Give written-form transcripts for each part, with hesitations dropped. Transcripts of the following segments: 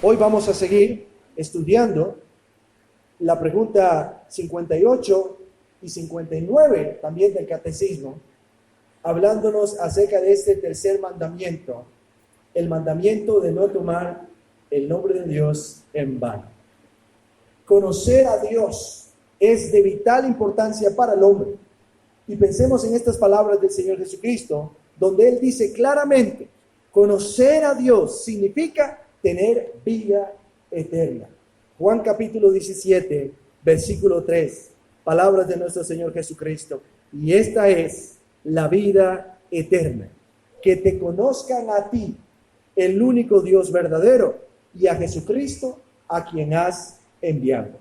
Hoy vamos a seguir estudiando la pregunta 58 y 59 también del Catecismo, hablándonos acerca de este tercer mandamiento, el mandamiento de no tomar el nombre de Dios en vano. Conocer a Dios es de vital importancia para el hombre. Y pensemos en estas palabras del Señor Jesucristo, donde Él dice claramente, conocer a Dios significa tener vida eterna. Juan capítulo 17, versículo 3, palabras de nuestro Señor Jesucristo. Y esta es la vida eterna, que te conozcan a ti, el único Dios verdadero, y a Jesucristo, a quien has enviado.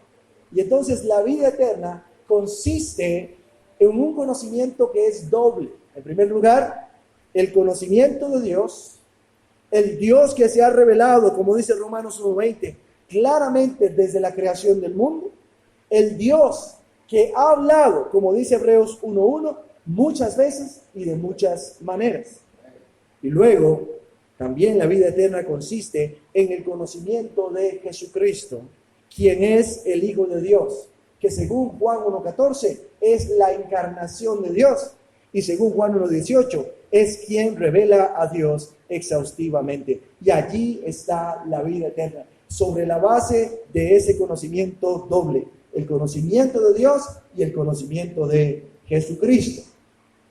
Y entonces la vida eterna consiste en un conocimiento que es doble. En primer lugar, el conocimiento de Dios, el Dios que se ha revelado, como dice Romanos 1:20, claramente desde la creación del mundo, el Dios que ha hablado, como dice Hebreos 1:1, muchas veces y de muchas maneras. Y luego, también la vida eterna consiste en el conocimiento de Jesucristo, quien es el Hijo de Dios, que según Juan 1:14 es la encarnación de Dios, y según Juan 1:18 es quien revela a Dios exhaustivamente. Y allí está la vida eterna, sobre la base de ese conocimiento doble, el conocimiento de Dios y el conocimiento de Jesucristo.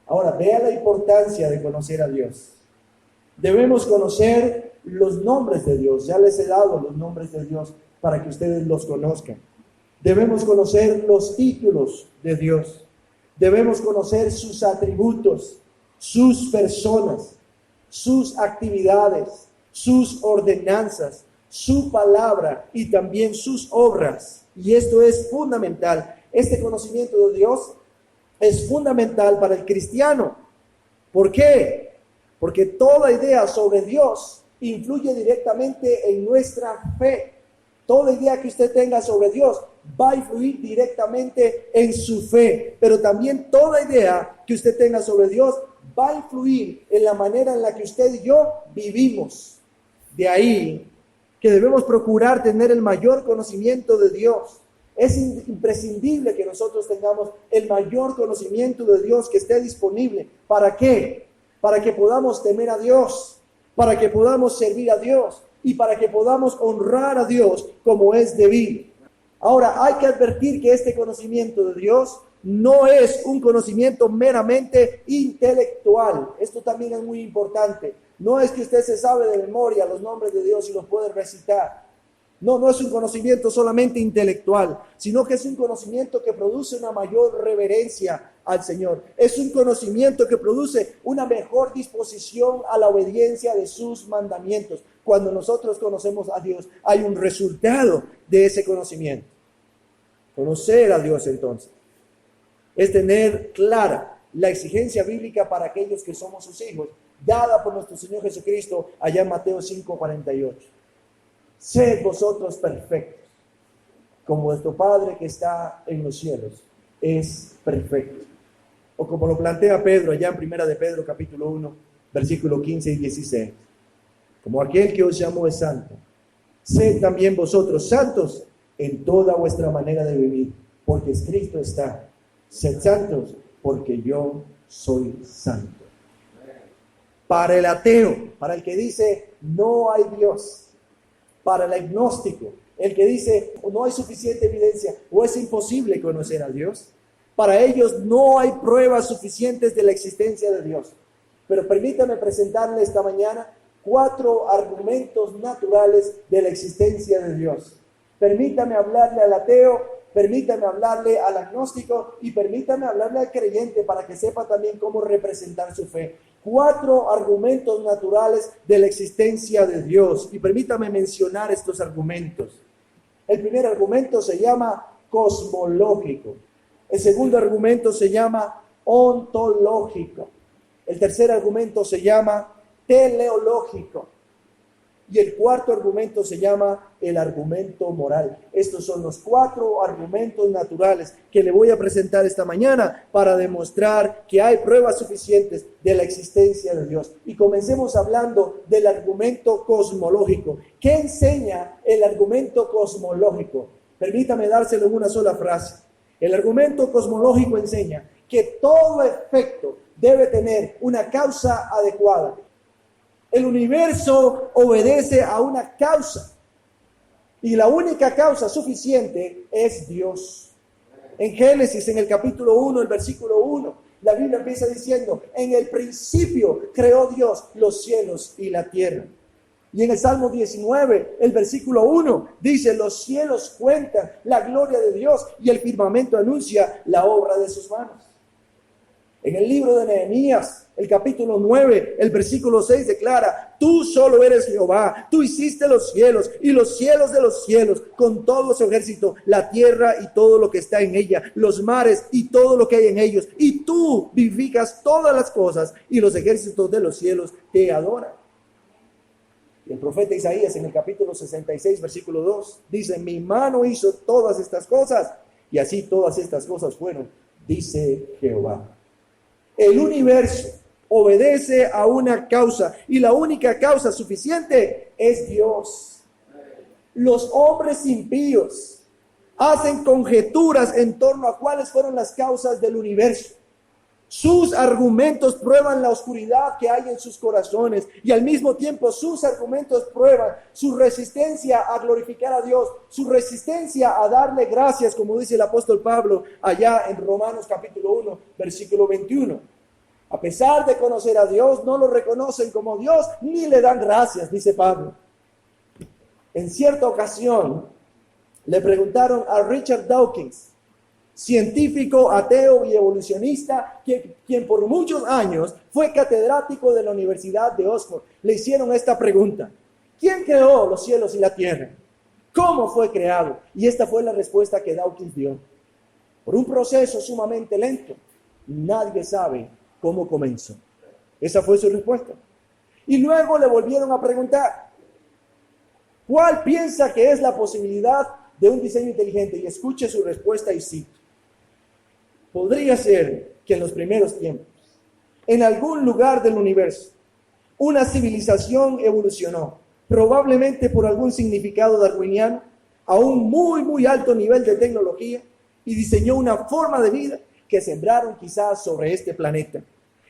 Ahora, vea la importancia de conocer a Dios. Debemos conocer los nombres de Dios. Ya les he dado los nombres de Dios para que ustedes los conozcan. Debemos conocer los títulos de Dios. Debemos conocer sus atributos, sus personas, sus actividades, sus ordenanzas, su palabra y también sus obras. Y esto es fundamental. Este conocimiento de Dios es fundamental para el cristiano. ¿Por qué? Porque toda idea sobre Dios influye directamente en nuestra fe. Toda idea que usted tenga sobre Dios va a influir directamente en su fe, pero también toda idea que usted tenga sobre Dios va a influir en la manera en la que usted y yo vivimos. De ahí que debemos procurar tener el mayor conocimiento de Dios. Es imprescindible que nosotros tengamos el mayor conocimiento de Dios que esté disponible. ¿Para qué? Para que podamos temer a Dios, para que podamos servir a Dios y para que podamos honrar a Dios como es debido. Ahora, hay que advertir que este conocimiento de Dios no es un conocimiento meramente intelectual. Esto también es muy importante. No es que usted se sabe de memoria los nombres de Dios y los puede recitar. No es un conocimiento solamente intelectual, sino que es un conocimiento que produce una mayor reverencia al Señor. Es un conocimiento que produce una mejor disposición a la obediencia de sus mandamientos. Cuando nosotros conocemos a Dios, hay un resultado de ese conocimiento. Conocer a Dios, entonces, es tener clara la exigencia bíblica para aquellos que somos sus hijos, dada por nuestro Señor Jesucristo allá en Mateo 5:48. Sed vosotros perfectos, como vuestro Padre que está en los cielos es perfecto. O como lo plantea Pedro allá en Primera de Pedro capítulo 1, versículo 15 y 16. Como aquel que os llamó es santo, sed también vosotros santos en toda vuestra manera de vivir, porque escrito está, sed santos porque yo soy santo. Para el ateo, para el que dice no hay Dios, para el agnóstico, el que dice no hay suficiente evidencia o es imposible conocer a Dios, para ellos no hay pruebas suficientes de la existencia de Dios. Pero permítame presentarle esta mañana 4 argumentos naturales de la existencia de Dios. Permítame hablarle al ateo, permítame hablarle al agnóstico y permítame hablarle al creyente para que sepa también cómo representar su fe. 4 argumentos naturales de la existencia de Dios. Y permítame mencionar estos argumentos. El primer argumento se llama cosmológico. El segundo argumento se llama ontológico. El tercer argumento se llama teleológico. Y el cuarto argumento se llama el argumento moral. Estos son los 4 argumentos naturales que le voy a presentar esta mañana para demostrar que hay pruebas suficientes de la existencia de Dios. Y comencemos hablando del argumento cosmológico. ¿Qué enseña el argumento cosmológico? Permítame dárselo en una sola frase. El argumento cosmológico enseña que todo efecto debe tener una causa adecuada. El universo obedece a una causa y la única causa suficiente es Dios. En Génesis, en el capítulo 1, el versículo 1, la Biblia empieza diciendo: en el principio creó Dios los cielos y la tierra. Y en el Salmo 19, el versículo 1, dice: los cielos cuentan la gloria de Dios y el firmamento anuncia la obra de sus manos. En el libro de Nehemías, el capítulo 9, el versículo 6 declara: tú solo eres Jehová, tú hiciste los cielos y los cielos de los cielos con todo su ejército, la tierra y todo lo que está en ella, los mares y todo lo que hay en ellos, y tú vivificas todas las cosas y los ejércitos de los cielos te adoran. Y el profeta Isaías en el capítulo 66, versículo 2, dice: mi mano hizo todas estas cosas y así todas estas cosas fueron, dice Jehová. El universo obedece a una causa y la única causa suficiente es Dios. Los hombres impíos hacen conjeturas en torno a cuáles fueron las causas del universo. Sus argumentos prueban la oscuridad que hay en sus corazones y al mismo tiempo sus argumentos prueban su resistencia a glorificar a Dios, su resistencia a darle gracias, como dice el apóstol Pablo allá en Romanos capítulo 1, versículo 21. A pesar de conocer a Dios, no lo reconocen como Dios ni le dan gracias, dice Pablo. En cierta ocasión le preguntaron a Richard Dawkins, científico, ateo y evolucionista, quien por muchos años fue catedrático de la Universidad de Oxford. Le hicieron esta pregunta: ¿quién creó los cielos y la tierra? ¿Cómo fue creado? Y esta fue la respuesta que Dawkins dio: por un proceso sumamente lento. Nadie sabe cómo comenzó. Esa fue su respuesta. Y luego le volvieron a preguntar: ¿cuál piensa que es la posibilidad de un diseño inteligente? Y escuche su respuesta y cito: podría ser que en los primeros tiempos, en algún lugar del universo, una civilización evolucionó, probablemente por algún significado darwiniano, a un muy alto nivel de tecnología, y diseñó una forma de vida que sembraron quizás sobre este planeta.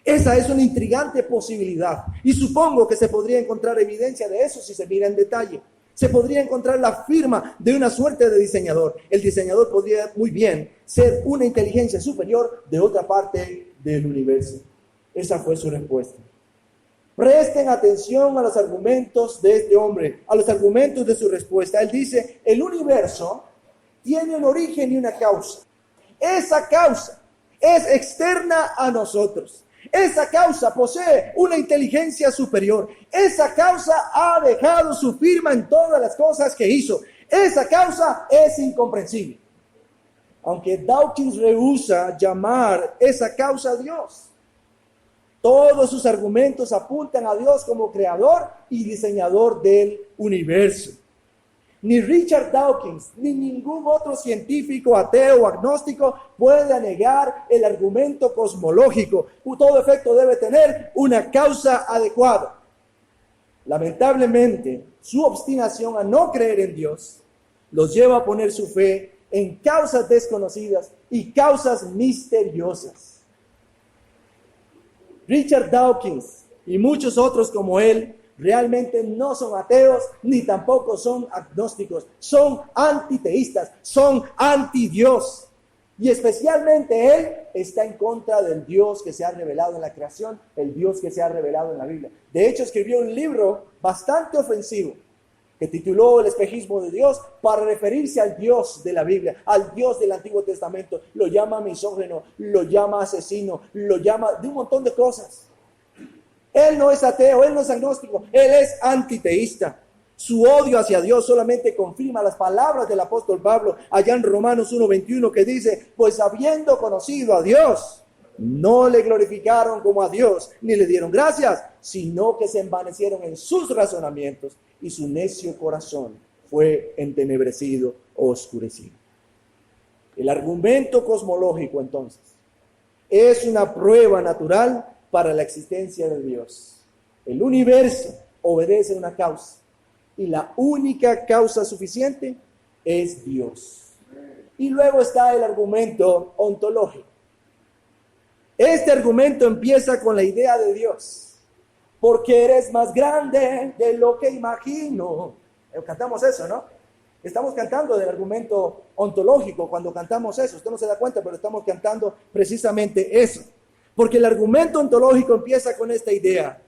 Esa es una intrigante posibilidad, y supongo que se podría encontrar evidencia de eso si se mira en detalle. Se podría encontrar la firma de una suerte de diseñador. El diseñador podría muy bien ser una inteligencia superior de otra parte del universo. Esa fue su respuesta. Presten atención a los argumentos de este hombre, a los argumentos de su respuesta. Él dice: el universo tiene un origen y una causa. Esa causa es externa a nosotros. Esa causa posee una inteligencia superior. Esa causa ha dejado su firma en todas las cosas que hizo. Esa causa es incomprensible. Aunque Dawkins rehúsa llamar esa causa a Dios, todos sus argumentos apuntan a Dios como creador y diseñador del universo. Ni Richard Dawkins, ni ningún otro científico, ateo o agnóstico puede negar el argumento cosmológico. Todo efecto debe tener una causa adecuada. Lamentablemente, su obstinación a no creer en Dios los lleva a poner su fe en causas desconocidas y causas misteriosas. Richard Dawkins y muchos otros como él realmente no son ateos ni tampoco son agnósticos, son antiteístas, son antidios. Y especialmente él está en contra del Dios que se ha revelado en la creación, el Dios que se ha revelado en la Biblia. De hecho, escribió un libro bastante ofensivo que tituló El espejismo de Dios, para referirse al Dios de la Biblia, al Dios del Antiguo Testamento. Lo llama misógino, lo llama asesino, lo llama de un montón de cosas. Él no es ateo, él no es agnóstico, él es antiteísta. Su odio hacia Dios solamente confirma las palabras del apóstol Pablo allá en Romanos 1:21, que dice: pues habiendo conocido a Dios, No le glorificaron como a Dios, ni le dieron gracias, sino que se envanecieron en sus razonamientos y su necio corazón fue entenebrecido o oscurecido. El argumento cosmológico, entonces, es una prueba natural para la existencia de Dios. El universo obedece a una causa y la única causa suficiente es Dios. Y luego está el argumento ontológico. Este argumento empieza con la idea de Dios. Porque eres más grande de lo que imagino. Cantamos eso, ¿no? Estamos cantando del argumento ontológico cuando cantamos eso. Usted no se da cuenta, pero estamos cantando precisamente eso. Porque el argumento ontológico empieza con esta idea.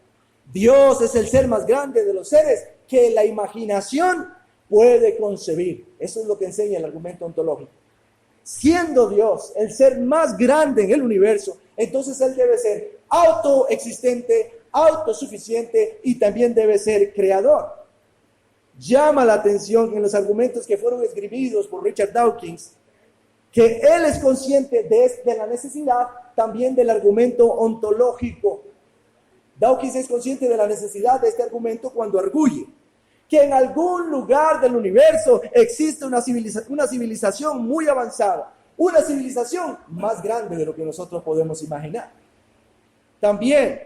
Dios es el ser más grande de los seres que la imaginación puede concebir. Eso es lo que enseña el argumento ontológico. Siendo Dios el ser más grande en el universo, entonces Él debe ser autoexistente, autosuficiente y también debe ser creador. Llama la atención en los argumentos que fueron escribidos por Richard Dawkins, que él es consciente de la necesidad también del argumento ontológico. Dawkins es consciente de la necesidad de este argumento cuando arguye que en algún lugar del universo existe una civilización muy avanzada, una civilización más grande de lo que nosotros podemos imaginar. También,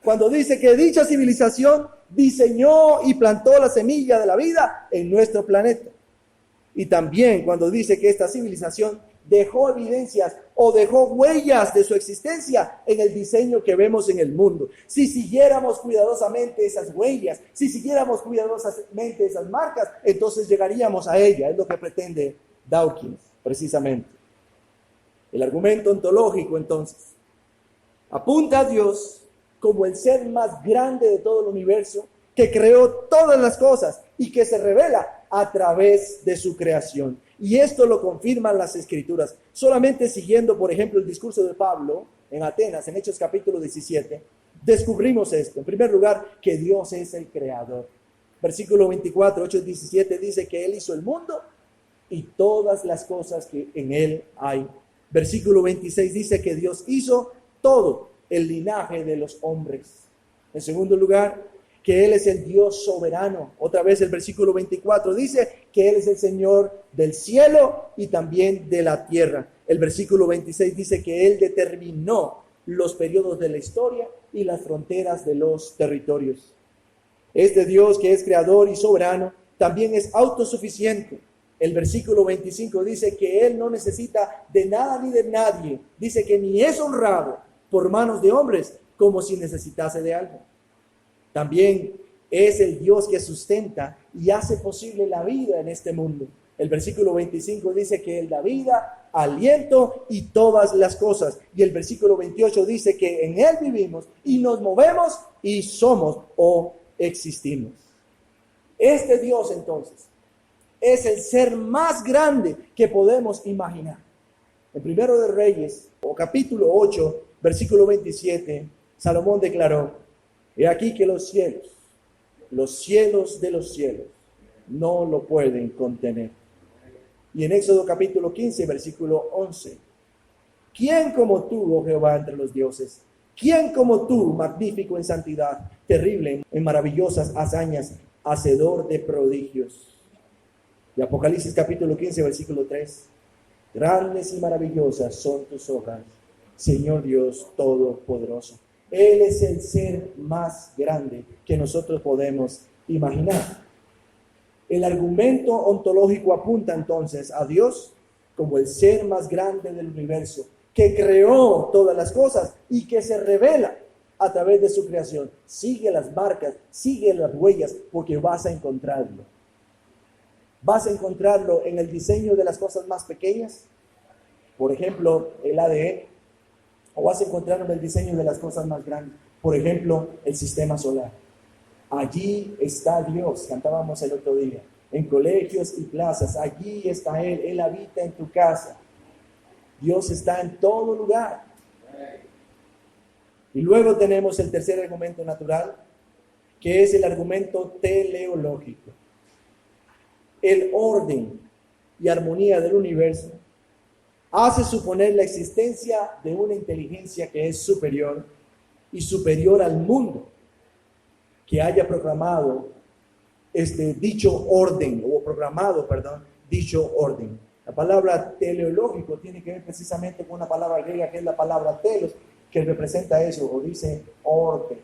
cuando dice que dicha civilización diseñó y plantó la semilla de la vida en nuestro planeta. Y también cuando dice que esta civilización dejó evidencias o dejó huellas de su existencia en el diseño que vemos en el mundo. Si siguiéramos cuidadosamente esas huellas, si siguiéramos cuidadosamente esas marcas, entonces llegaríamos a ella. Es lo que pretende Dawkins, precisamente. El argumento ontológico, entonces, apunta a Dios como el ser más grande de todo el universo, que creó todas las cosas y que se revela a través de su creación. Y esto lo confirman las Escrituras. Solamente siguiendo, por ejemplo, el discurso de Pablo en Atenas, en Hechos capítulo 17, descubrimos esto. En primer lugar, que Dios es el creador. Versículo 24, 8-17 dice que Él hizo el mundo y todas las cosas que en Él hay. Versículo 26 dice que Dios hizo todo el linaje de los hombres. En segundo lugar, que Él es el Dios soberano. Otra vez el versículo 24 dice que Él es el Señor del cielo y también de la tierra. El versículo 26 dice que Él determinó los periodos de la historia y las fronteras de los territorios. Este Dios que es creador y soberano también es autosuficiente. El versículo 25 dice que Él no necesita de nada ni de nadie. Dice que ni es honrado por manos de hombres como si necesitase de algo. También es el Dios que sustenta y hace posible la vida en este mundo. El versículo 25 dice que Él da vida, aliento y todas las cosas. Y el versículo 28 dice que en Él vivimos y nos movemos y somos o existimos. Este Dios entonces es el ser más grande que podemos imaginar. En Primero de Reyes, o capítulo 8, versículo 27, Salomón declaró: he aquí que los cielos de los cielos, no lo pueden contener. Y en Éxodo capítulo 15, versículo 11, ¿quién como tú, oh Jehová, entre los dioses? ¿Quién como tú, magnífico en santidad, terrible en maravillosas hazañas, hacedor de prodigios? Y Apocalipsis capítulo 15, versículo 3, grandes y maravillosas son tus obras, Señor Dios Todopoderoso. Él es el ser más grande que nosotros podemos imaginar. El argumento ontológico apunta entonces a Dios como el ser más grande del universo, que creó todas las cosas y que se revela a través de su creación. Sigue las marcas, sigue las huellas, porque vas a encontrarlo. Vas a encontrarlo en el diseño de las cosas más pequeñas, por ejemplo, el ADN. O vas a encontrar en el diseño de las cosas más grandes. Por ejemplo, el sistema solar. Allí está Dios, cantábamos el otro día. En colegios y plazas, allí está Él. Él habita en tu casa. Dios está en todo lugar. Y luego tenemos el tercer argumento natural, que es el argumento teleológico. El orden y armonía del universo hace suponer la existencia de una inteligencia que es superior y superior al mundo, que haya proclamado dicho orden, o programado, perdón, dicho orden. La palabra teleológico tiene que ver precisamente con una palabra griega que es la palabra telos, que representa eso, o dice orden.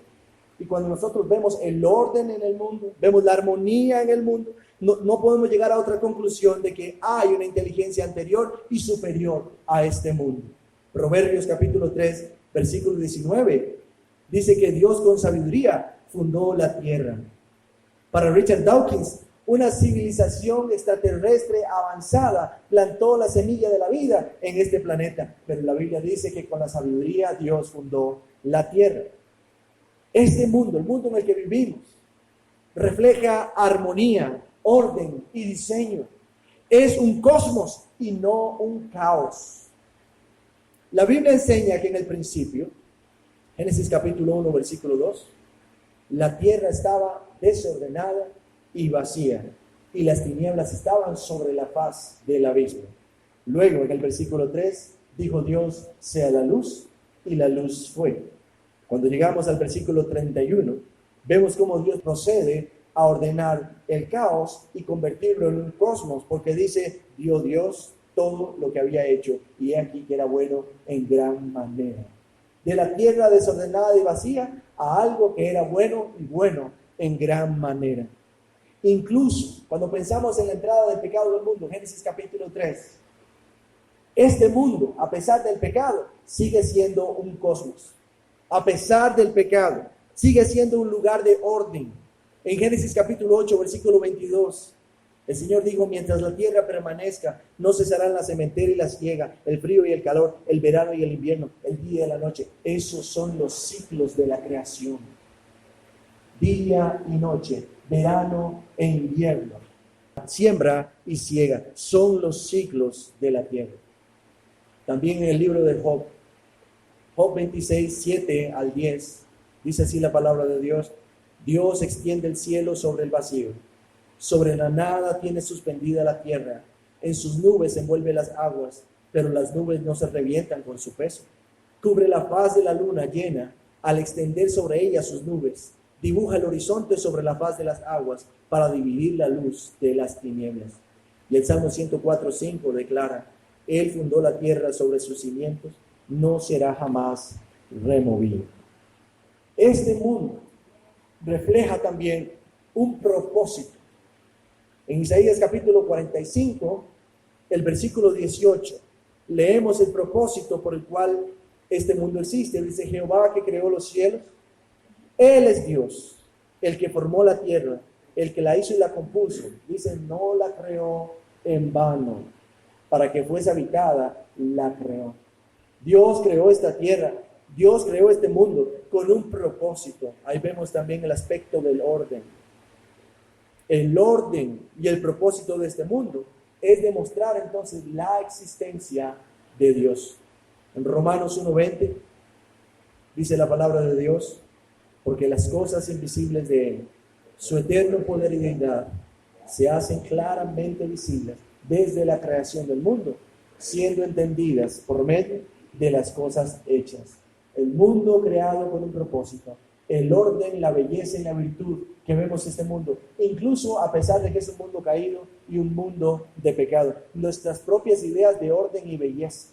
Y cuando nosotros vemos el orden en el mundo, vemos la armonía en el mundo, no podemos llegar a otra conclusión de que hay una inteligencia anterior y superior a este mundo. Proverbios capítulo 3, versículo 19, dice que Dios con sabiduría fundó la tierra. Para Richard Dawkins, una civilización extraterrestre avanzada plantó la semilla de la vida en este planeta, pero la Biblia dice que con la sabiduría Dios fundó la tierra. Este mundo, el mundo en el que vivimos, refleja armonía, orden y diseño. Es un cosmos y no un caos. La Biblia enseña que en el principio, Génesis capítulo 1, versículo 2, la tierra estaba desordenada y vacía, y las tinieblas estaban sobre la faz del abismo. Luego, en el versículo 3, dijo Dios, sea la luz, y la luz fue. Cuando llegamos al versículo 31, vemos cómo Dios procede a ordenar el caos y convertirlo en un cosmos, porque dice, dio Dios todo lo que había hecho, y he aquí que era bueno en gran manera. De la tierra desordenada y vacía a algo que era bueno y bueno en gran manera. Incluso cuando pensamos en la entrada del pecado del mundo, Génesis capítulo 3, este mundo, a pesar del pecado, sigue siendo un cosmos. A pesar del pecado, sigue siendo un lugar de orden. En Génesis capítulo 8, versículo 22, el Señor dijo, mientras la tierra permanezca, no cesarán la sementera y la siega, el frío y el calor, el verano y el invierno, el día y la noche. Esos son los ciclos de la creación. Día y noche, verano e invierno, siembra y siega, son los ciclos de la tierra. También en el libro de Job, Job 26, 7 al 10, dice así la palabra de Dios, Dios extiende el cielo sobre el vacío, sobre la nada tiene suspendida la tierra, en sus nubes envuelve las aguas, pero las nubes no se revientan con su peso. Cubre la faz de la luna llena, al extender sobre ella sus nubes, dibuja el horizonte sobre la faz de las aguas para dividir la luz de las tinieblas. Y el Salmo 104:5 declara, Él fundó la tierra sobre sus cimientos, no será jamás removido. Este mundo refleja también un propósito. En Isaías capítulo 45, el versículo 18, leemos el propósito por el cual este mundo existe. Dice, Jehová que creó los cielos, Él es Dios, el que formó la tierra, el que la hizo y la compuso. Dice, no la creó en vano, para que fuese habitada, la creó. Dios creó esta tierra, Dios creó este mundo con un propósito. Ahí vemos también el aspecto del orden. El orden y el propósito de este mundo es demostrar entonces la existencia de Dios. En Romanos 1:20 dice la palabra de Dios, porque las cosas invisibles de Él, su eterno poder y deidad, se hacen claramente visibles desde la creación del mundo, siendo entendidas por medio de las cosas hechas. El mundo creado con un propósito, el orden, la belleza y la virtud que vemos en este mundo, incluso a pesar de que es un mundo caído y un mundo de pecado, nuestras propias ideas de orden y belleza.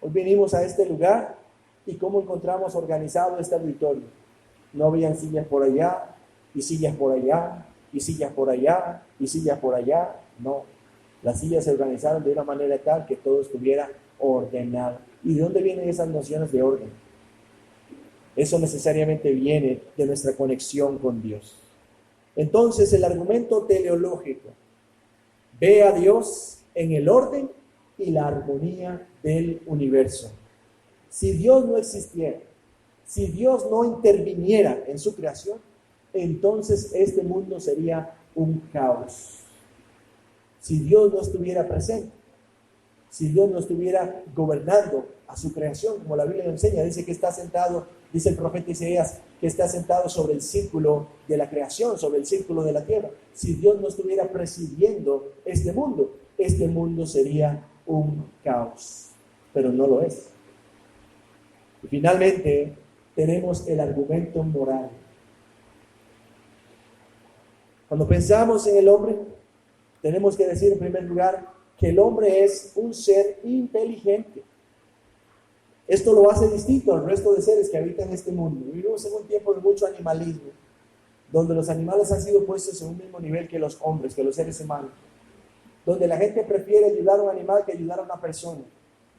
Hoy venimos a este lugar y cómo encontramos organizado este auditorio. No habían sillas por allá, y sillas por allá, y sillas por allá, y sillas por allá. No, las sillas se organizaron de una manera tal que todo estuviera ordenado. ¿Y de dónde vienen esas nociones de orden? Eso necesariamente viene de nuestra conexión con Dios. Entonces, el argumento teleológico ve a Dios en el orden y la armonía del universo. Si Dios no existiera, si Dios no interviniera en su creación, entonces este mundo sería un caos. Si Dios no estuviera presente, si Dios no estuviera gobernando a su creación, como la Biblia nos enseña, dice que está sentado, dice el profeta Isaías, que está sentado sobre el círculo de la creación, sobre el círculo de la tierra. Si Dios no estuviera presidiendo este mundo sería un caos, pero no lo es. Y finalmente, tenemos el argumento moral. Cuando pensamos en el hombre, tenemos que decir en primer lugar que el hombre es un ser inteligente. Esto lo hace distinto al resto de seres que habitan este mundo. Vivimos en un tiempo de mucho animalismo, donde los animales han sido puestos en un mismo nivel que los hombres, que los seres humanos, donde la gente prefiere ayudar a un animal que ayudar a una persona,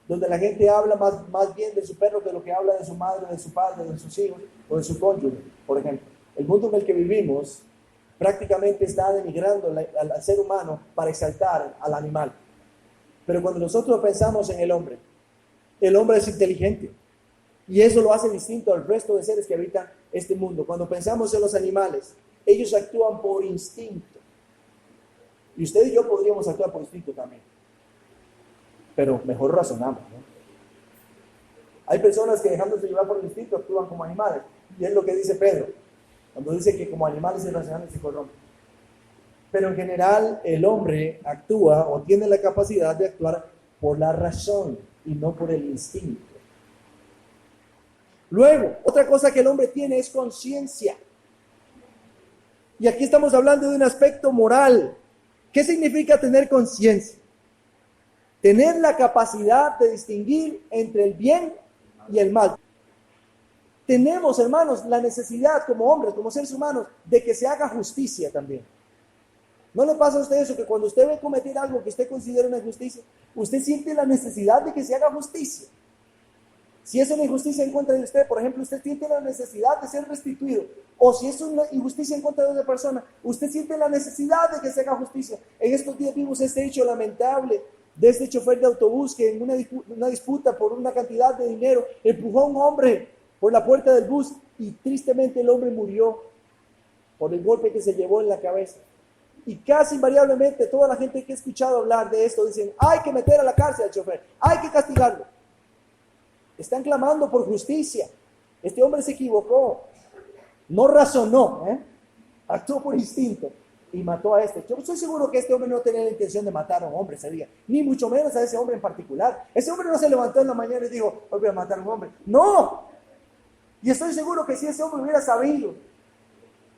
donde la gente habla más bien de su perro que lo que habla de su madre, de su padre, de sus hijos o de su cónyuge, por ejemplo. El mundo en el que vivimos prácticamente está denigrando al ser humano para exaltar al animal. Pero cuando nosotros pensamos en el hombre es inteligente. Y eso lo hace distinto al resto de seres que habitan este mundo. Cuando pensamos en los animales, ellos actúan por instinto. Y usted y yo podríamos actuar por instinto también. Pero mejor razonamos, ¿no? Hay personas que dejándose llevar por el instinto actúan como animales. Y es lo que dice Pedro, cuando dice que como animales irracionales se corrompen. Pero en general el hombre actúa o tiene la capacidad de actuar por la razón y no por el instinto. Luego, otra cosa que el hombre tiene es conciencia. Y aquí estamos hablando de un aspecto moral. ¿Qué significa tener conciencia? Tener la capacidad de distinguir entre el bien y el mal. Tenemos, hermanos, la necesidad como hombres, como seres humanos, de que se haga justicia también. ¿No le pasa a usted eso, que cuando usted ve cometer algo que usted considera una injusticia, usted siente la necesidad de que se haga justicia? Si es una injusticia en contra de usted, por ejemplo, usted siente la necesidad de ser restituido. O si es una injusticia en contra de otra persona, usted siente la necesidad de que se haga justicia. En estos días vimos este hecho lamentable de este chofer de autobús que en una disputa por una cantidad de dinero empujó a un hombre por la puerta del bus y tristemente el hombre murió por el golpe que se llevó en la cabeza. Y casi invariablemente toda la gente que ha escuchado hablar de esto dicen: hay que meter a la cárcel al chofer, hay que castigarlo. Están clamando por justicia. Este hombre se equivocó, no razonó, actuó por instinto y mató a este. Yo estoy seguro que este hombre no tenía la intención de matar a un hombre ese día, ni mucho menos a ese hombre en particular. Ese hombre no se levantó en la mañana y dijo: hoy voy a matar a un hombre. No. Y estoy seguro que si ese hombre hubiera sabido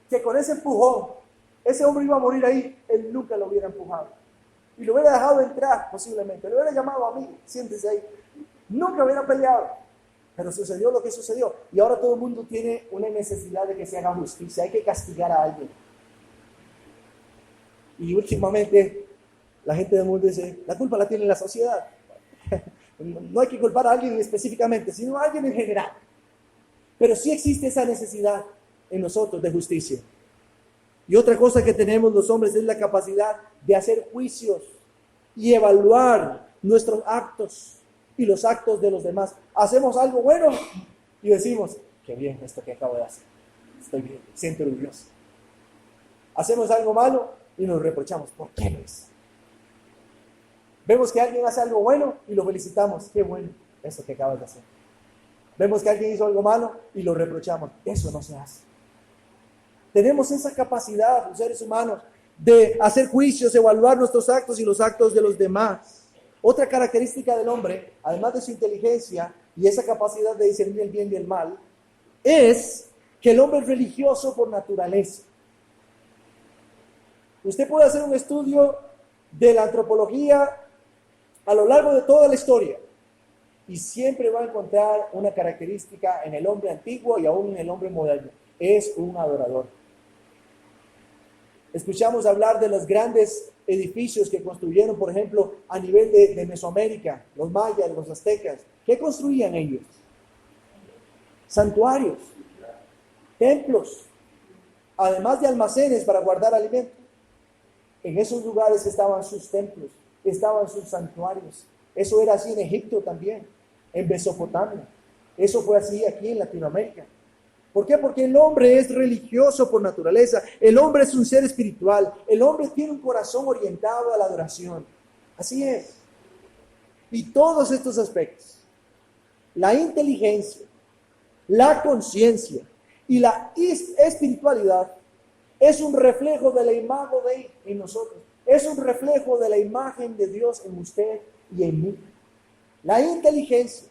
que con ese empujón ese hombre iba a morir ahí, él nunca lo hubiera empujado. Y lo hubiera dejado entrar posiblemente. Le hubiera llamado a mí: siéntese ahí. Nunca hubiera peleado. Pero sucedió lo que sucedió. Y ahora todo el mundo tiene una necesidad de que se haga justicia. Hay que castigar a alguien. Y últimamente la gente del mundo dice: la culpa la tiene la sociedad. No hay que culpar a alguien específicamente, sino a alguien en general. Pero sí existe esa necesidad en nosotros de justicia. Y otra cosa que tenemos los hombres es la capacidad de hacer juicios y evaluar nuestros actos y los actos de los demás. Hacemos algo bueno y decimos: qué bien esto que acabo de hacer, estoy bien, siento orgulloso. Hacemos algo malo y nos reprochamos: ¿por qué lo hice? Vemos que alguien hace algo bueno y lo felicitamos: qué bueno esto que acabas de hacer. Vemos que alguien hizo algo malo y lo reprochamos: eso no se hace. Tenemos esa capacidad, los seres humanos, de hacer juicios, evaluar nuestros actos y los actos de los demás. Otra característica del hombre, además de su inteligencia y esa capacidad de discernir el bien y el mal, es que el hombre es religioso por naturaleza. Usted puede hacer un estudio de la antropología a lo largo de toda la historia y siempre va a encontrar una característica en el hombre antiguo y aún en el hombre moderno: es un adorador. Escuchamos hablar de los grandes edificios que construyeron, por ejemplo, a nivel de Mesoamérica, los mayas, los aztecas. ¿Qué construían ellos? Santuarios, templos, además de almacenes para guardar alimentos. En esos lugares estaban sus templos, estaban sus santuarios. Eso era así en Egipto también, en Mesopotamia. Eso fue así aquí en Latinoamérica. ¿Por qué? Porque el hombre es religioso por naturaleza. El hombre es un ser espiritual. El hombre tiene un corazón orientado a la adoración. Así es. Y todos estos aspectos, la inteligencia, la conciencia y la espiritualidad, es un reflejo de la imagen de en nosotros. Es un reflejo de la imagen de Dios en usted y en mí. La inteligencia,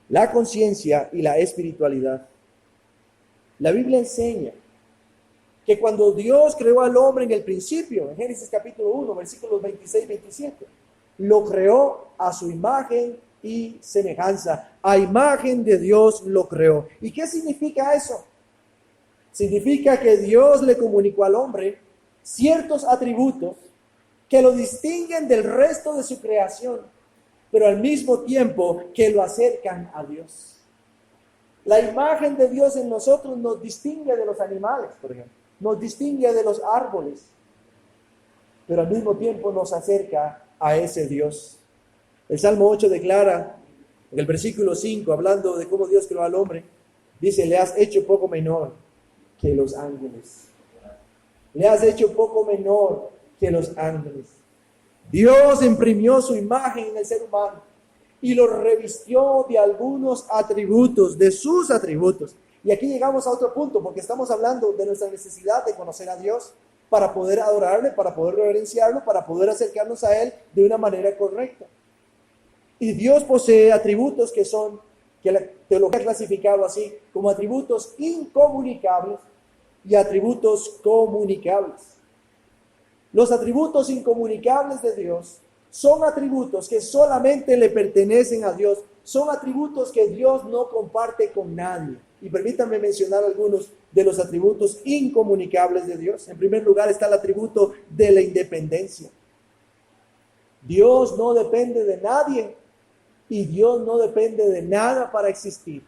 la conciencia y la espiritualidad. La Biblia enseña que cuando Dios creó al hombre en el principio, en Génesis capítulo 1, versículos 26 y 27, lo creó a su imagen y semejanza. A imagen de Dios lo creó. ¿Y qué significa eso? Significa que Dios le comunicó al hombre ciertos atributos que lo distinguen del resto de su creación, pero al mismo tiempo que lo acercan a Dios. La imagen de Dios en nosotros nos distingue de los animales, por ejemplo, nos distingue de los árboles, pero al mismo tiempo nos acerca a ese Dios. El Salmo 8 declara, en el versículo 5, hablando de cómo Dios creó al hombre, dice: le has hecho poco menor que los ángeles. Le has hecho poco menor que los ángeles. Dios imprimió su imagen en el ser humano y lo revistió de algunos atributos, de sus atributos. Y aquí llegamos a otro punto, porque estamos hablando de nuestra necesidad de conocer a Dios para poder adorarle, para poder reverenciarlo, para poder acercarnos a Él de una manera correcta. Y Dios posee atributos que la teología ha clasificado así, como atributos incomunicables y atributos comunicables. Los atributos incomunicables de Dios son atributos que solamente le pertenecen a Dios, son atributos que Dios no comparte con nadie. Y permítanme mencionar algunos de los atributos incomunicables de Dios. En primer lugar está el atributo de la independencia. Dios no depende de nadie y Dios no depende de nada para existir.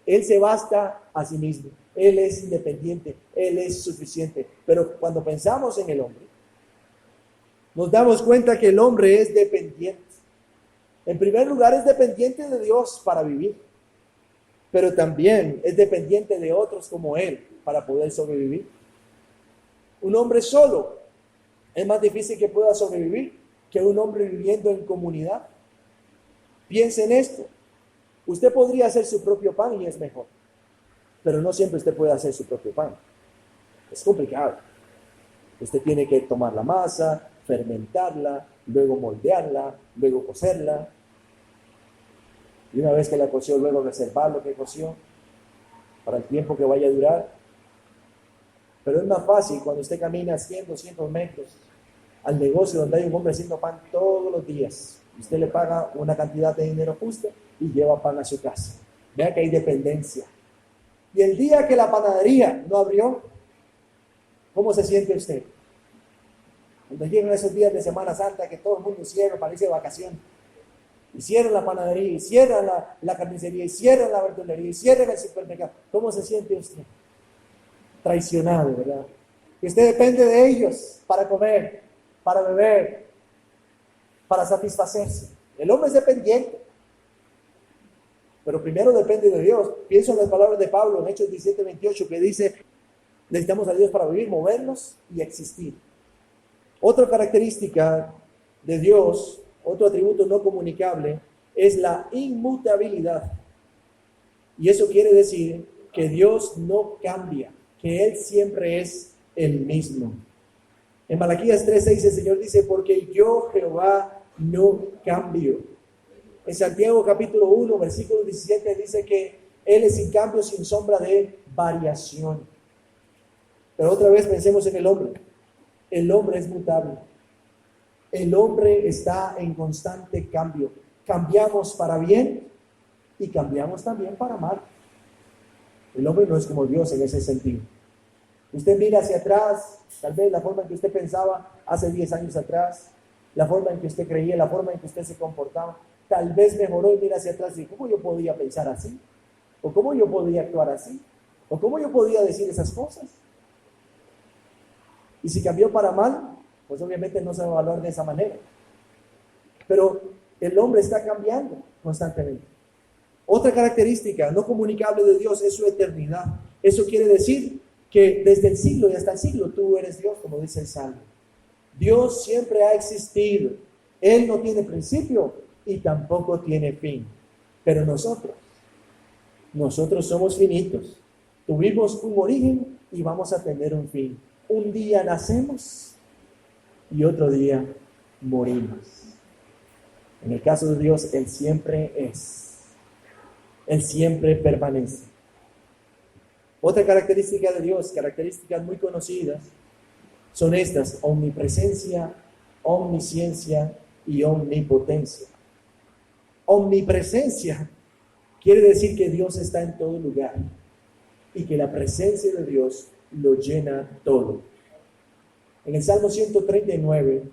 Él se basta a sí mismo. Él es independiente, Él es suficiente. Pero cuando pensamos en el hombre, nos damos cuenta que el hombre es dependiente. En primer lugar, es dependiente de Dios para vivir, pero también es dependiente de otros como él para poder sobrevivir. Un hombre solo es más difícil que pueda sobrevivir que un hombre viviendo en comunidad. Piense en esto. Usted podría hacer su propio pan y es mejor, pero no siempre usted puede hacer su propio pan. Es complicado. Usted tiene que tomar la masa, fermentarla, luego moldearla, luego cocerla. Y una vez que la coció, luego reservar lo que coció para el tiempo que vaya a durar. Pero es más fácil cuando usted camina 100, 200 metros al negocio donde hay un hombre haciendo pan todos los días. Usted le paga una cantidad de dinero justa y lleva pan a su casa. Vea que hay dependencia. Y el día que la panadería no abrió, ¿cómo se siente usted? Cuando llegan esos días de Semana Santa que todo el mundo cierra, parece vacación. Y cierran la panadería, y cierran la carnicería, y cierran la verdulería, y cierran el supermercado. ¿Cómo se siente usted? Traicionado, ¿verdad? Que usted depende de ellos para comer, para beber, para satisfacerse. El hombre es dependiente, pero primero depende de Dios. Pienso en las palabras de Pablo en Hechos 17:28 que dice: necesitamos a Dios para vivir, movernos y existir. Otra característica de Dios, otro atributo no comunicable, es la inmutabilidad. Y eso quiere decir que Dios no cambia, que Él siempre es el mismo. En Malaquías 3:6 el Señor dice: porque yo, Jehová, no cambio. En Santiago capítulo 1, versículo 17 dice que Él es sin cambio, sin sombra de variación. Pero otra vez pensemos en el hombre. El hombre es mutable. El hombre está en constante cambio. Cambiamos para bien y cambiamos también para mal. El hombre no es como Dios en ese sentido. Usted mira hacia atrás, tal vez la forma en que usted pensaba hace 10 años atrás, la forma en que usted creía, la forma en que usted se comportaba, tal vez mejoró y mira hacia atrás y ¿cómo yo podía pensar así? ¿O cómo yo podía actuar así? ¿O cómo yo podía decir esas cosas? Y si cambió para mal, pues obviamente no se va a evaluar de esa manera. Pero el hombre está cambiando constantemente. Otra característica no comunicable de Dios es su eternidad. Eso quiere decir que desde el siglo y hasta el siglo tú eres Dios, como dice el Salmo. Dios siempre ha existido. Él no tiene principio y tampoco tiene fin. Pero nosotros somos finitos. Tuvimos un origen y vamos a tener un fin. Un día nacemos y otro día morimos. En el caso de Dios, Él siempre es. Él siempre permanece. Otra característica de Dios, características muy conocidas, son estas: omnipresencia, omnisciencia y omnipotencia. Omnipresencia quiere decir que Dios está en todo lugar y que la presencia de Dios lo llena todo. En el Salmo 139,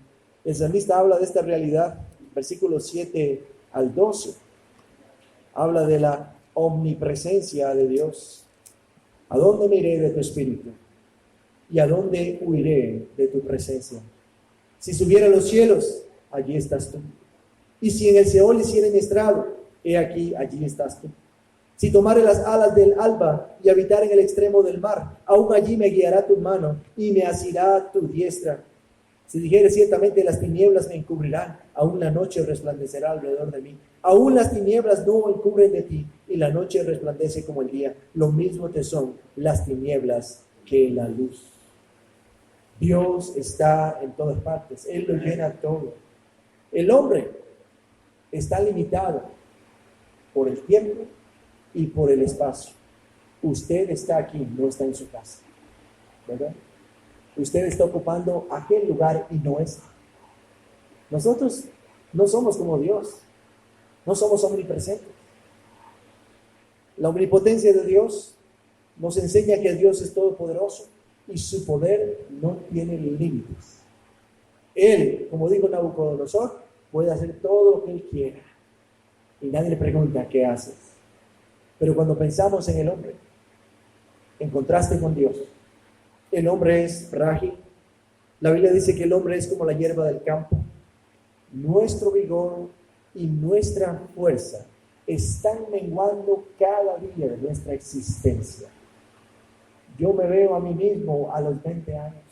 el salmista habla de esta realidad, versículos 7 al 12. Habla de la omnipresencia de Dios. ¿A dónde me iré de tu espíritu? ¿Y a dónde huiré de tu presencia? Si subiera a los cielos, allí estás tú. Y si en el Seol hiciera mi estrado, he aquí, allí estás tú. Si tomare las alas del alba y habitar en el extremo del mar, aún allí me guiará tu mano y me asirá tu diestra. Si dijere ciertamente las tinieblas me encubrirán, aún la noche resplandecerá alrededor de mí. Aún las tinieblas no encubren de ti, y la noche resplandece como el día. Lo mismo te son las tinieblas que la luz. Dios está en todas partes, Él lo llena todo. El hombre está limitado por el tiempo y por el espacio. Usted está aquí, no está en su casa, ¿verdad? Usted está ocupando aquel lugar y no es. Nosotros no somos como Dios, no somos omnipresentes. La omnipotencia de Dios nos enseña que Dios es todopoderoso y su poder no tiene límites. Él, como dijo Nabucodonosor, puede hacer todo lo que Él quiera y nadie le pregunta qué haces. Pero cuando pensamos en el hombre, en contraste con Dios, el hombre es frágil. La Biblia dice que el hombre es como la hierba del campo. Nuestro vigor y nuestra fuerza están menguando cada día de nuestra existencia. Yo me veo a mí mismo a los 20 años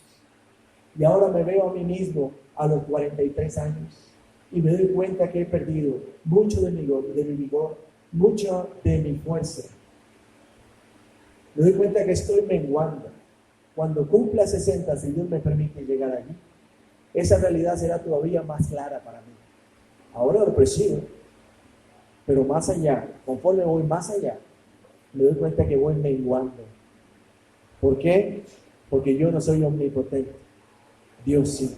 y ahora me veo a mí mismo a los 43 años y me doy cuenta que he perdido mucho de mi vigor, mucho de mi fuerza. Me doy cuenta que estoy menguando. Cuando cumpla 60, si Dios me permite llegar allí, esa realidad será todavía más clara para mí. Ahora lo percibo, pero más allá, conforme voy más allá, me doy cuenta que voy menguando. ¿Por qué? Porque yo no soy omnipotente. Dios sí.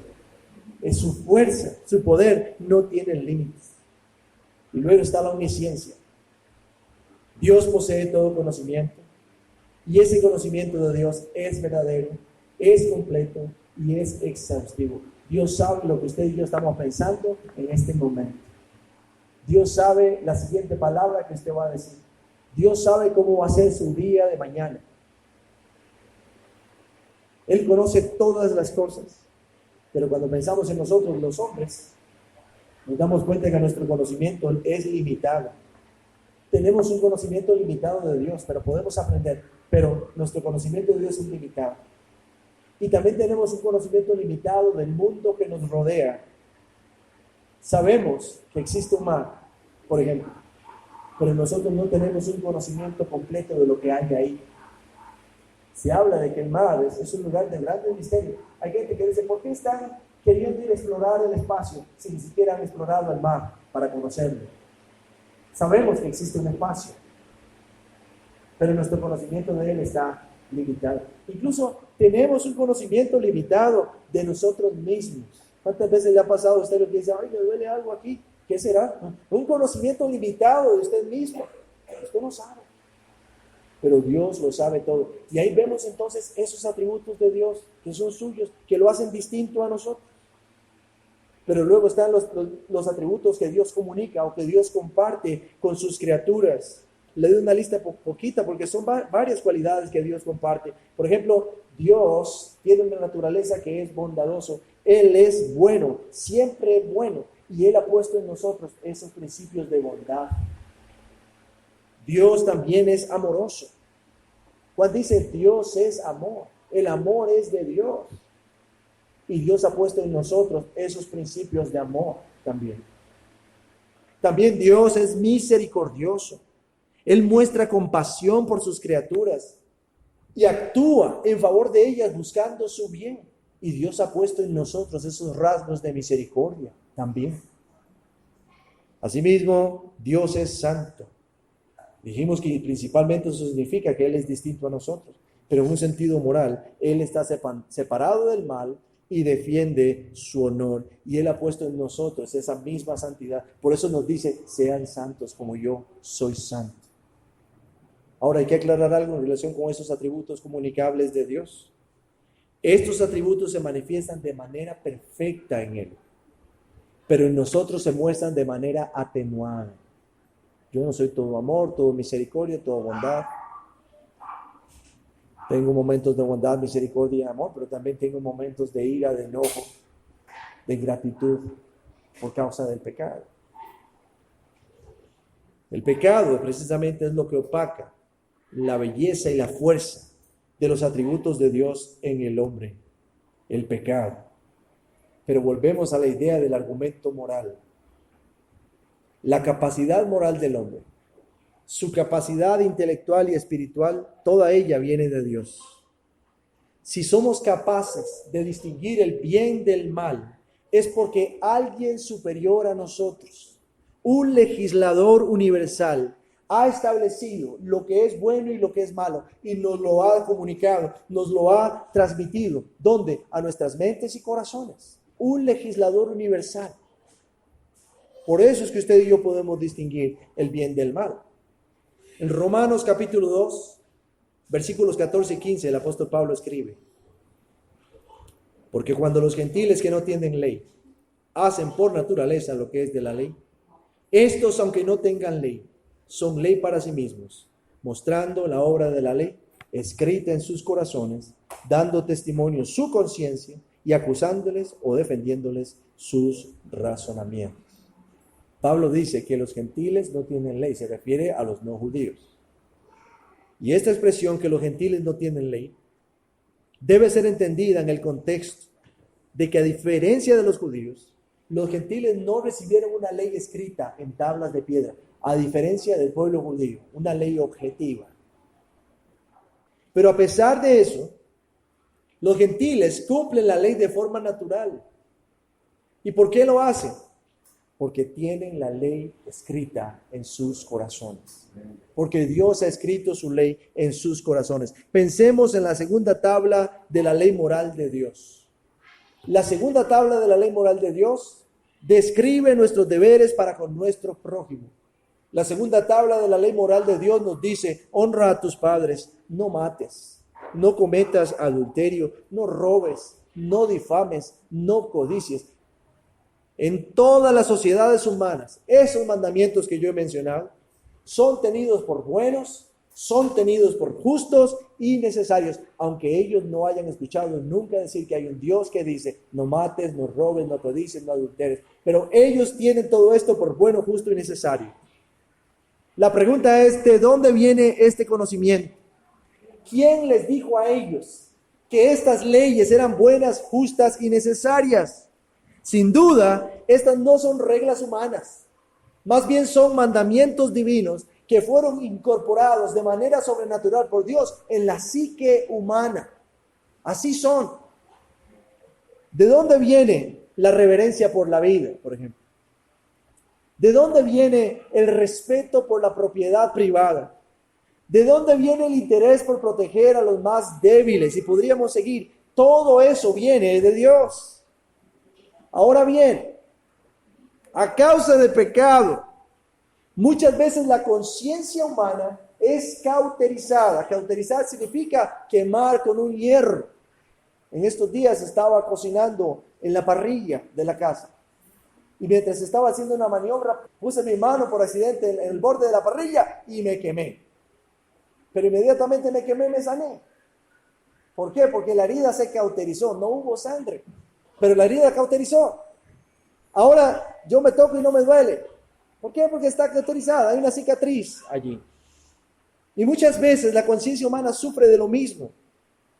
Es su fuerza, su poder no tiene límites. Y luego está la omnisciencia. Dios posee todo conocimiento. Y ese conocimiento de Dios es verdadero, es completo y es exhaustivo. Dios sabe lo que usted y yo estamos pensando en este momento. Dios sabe la siguiente palabra que usted va a decir. Dios sabe cómo va a ser su día de mañana. Él conoce todas las cosas. Pero cuando pensamos en nosotros, los hombres, nos damos cuenta que nuestro conocimiento es limitado. Tenemos un conocimiento limitado de Dios, pero podemos aprender. Pero nuestro conocimiento de Dios es limitado. Y también tenemos un conocimiento limitado del mundo que nos rodea. Sabemos que existe un mar, por ejemplo, pero nosotros no tenemos un conocimiento completo de lo que hay ahí. Se habla de que el mar es un lugar de grande misterio. Hay gente que dice, ¿por qué están queriendo ir a explorar el espacio si ni siquiera han explorado el mar para conocerlo? Sabemos que existe un espacio, pero nuestro conocimiento de él está limitado. Incluso tenemos un conocimiento limitado de nosotros mismos. ¿Cuántas veces le ha pasado a usted lo que dice, ay, me duele algo aquí? ¿Qué será? Un conocimiento limitado de usted mismo. Usted no sabe. Pero Dios lo sabe todo. Y ahí vemos entonces esos atributos de Dios que son suyos, que lo hacen distinto a nosotros. Pero luego están los atributos que Dios comunica o que Dios comparte con sus criaturas. Le doy una lista poquita porque son varias cualidades que Dios comparte. Por ejemplo, Dios tiene una naturaleza que es bondadoso. Él es bueno, siempre bueno. Y Él ha puesto en nosotros esos principios de bondad. Dios también es amoroso. Juan dice, Dios es amor. El amor es de Dios. Y Dios ha puesto en nosotros esos principios de amor también. También Dios es misericordioso. Él muestra compasión por sus criaturas y actúa en favor de ellas buscando su bien. Y Dios ha puesto en nosotros esos rasgos de misericordia también. Asimismo, Dios es santo. Dijimos que principalmente eso significa que Él es distinto a nosotros, pero en un sentido moral, Él está separado del mal y defiende su honor. Y Él ha puesto en nosotros esa misma santidad. Por eso nos dice, sean santos como yo soy santo. Ahora hay que aclarar algo en relación con esos atributos comunicables de Dios. Estos atributos se manifiestan de manera perfecta en Él, pero en nosotros se muestran de manera atenuada. Yo no soy todo amor, todo misericordia, todo bondad. Tengo momentos de bondad, misericordia y amor, pero también tengo momentos de ira, de enojo, de ingratitud por causa del pecado. El pecado precisamente es lo que opaca la belleza y la fuerza de los atributos de Dios en el hombre, el pecado. Pero volvemos a la idea del argumento moral. La capacidad moral del hombre, su capacidad intelectual y espiritual, toda ella viene de Dios. Si somos capaces de distinguir el bien del mal, es porque alguien superior a nosotros, un legislador universal, ha establecido lo que es bueno y lo que es malo y nos lo ha comunicado, nos lo ha transmitido. ¿Dónde? A nuestras mentes y corazones. Un legislador universal. Por eso es que usted y yo podemos distinguir el bien del mal. En Romanos capítulo 2, versículos 14 y 15, el apóstol Pablo escribe: porque cuando los gentiles que no tienen ley hacen por naturaleza lo que es de la ley, estos, aunque no tengan ley, son ley para sí mismos, mostrando la obra de la ley escrita en sus corazones, dando testimonio su conciencia y acusándoles o defendiéndoles sus razonamientos. Pablo dice que los gentiles no tienen ley, se refiere a los no judíos. Y esta expresión, que los gentiles no tienen ley, debe ser entendida en el contexto de que, a diferencia de los judíos, los gentiles no recibieron una ley escrita en tablas de piedra, a diferencia del pueblo judío, una ley objetiva. Pero a pesar de eso, los gentiles cumplen la ley de forma natural. ¿Y por qué lo hacen? Porque tienen la ley escrita en sus corazones. Porque Dios ha escrito su ley en sus corazones. Pensemos en la segunda tabla de la ley moral de Dios. La segunda tabla de la ley moral de Dios describe nuestros deberes para con nuestro prójimo. La segunda tabla de la ley moral de Dios nos dice: honra a tus padres, no mates, no cometas adulterio, no robes, no difames, no codicies. En todas las sociedades humanas, esos mandamientos que yo he mencionado son tenidos por buenos, son tenidos por justos y necesarios, aunque ellos no hayan escuchado nunca decir que hay un Dios que dice: no mates, no robes, no codicies, no adulteres. Pero ellos tienen todo esto por bueno, justo y necesario. La pregunta es: ¿de dónde viene este conocimiento? ¿Quién les dijo a ellos que estas leyes eran buenas, justas y necesarias? Sin duda, estas no son reglas humanas, más bien son mandamientos divinos que fueron incorporados de manera sobrenatural por Dios en la psique humana. Así son. ¿De dónde viene la reverencia por la vida, por ejemplo? ¿De dónde viene el respeto por la propiedad privada? ¿De dónde viene el interés por proteger a los más débiles? Y podríamos seguir. Todo eso viene de Dios. Ahora bien, a causa del pecado, muchas veces la conciencia humana es cauterizada. Cauterizar significa quemar con un hierro. En estos días estaba cocinando en la parrilla de la casa. Y mientras estaba haciendo una maniobra, puse mi mano por accidente en el borde de la parrilla y me quemé. Pero inmediatamente me quemé, me sané. ¿Por qué? Porque la herida se cauterizó, no hubo sangre, pero la herida cauterizó. Ahora yo me toco y no me duele. ¿Por qué? Porque está cauterizada, hay una cicatriz allí. Y muchas veces la conciencia humana sufre de lo mismo,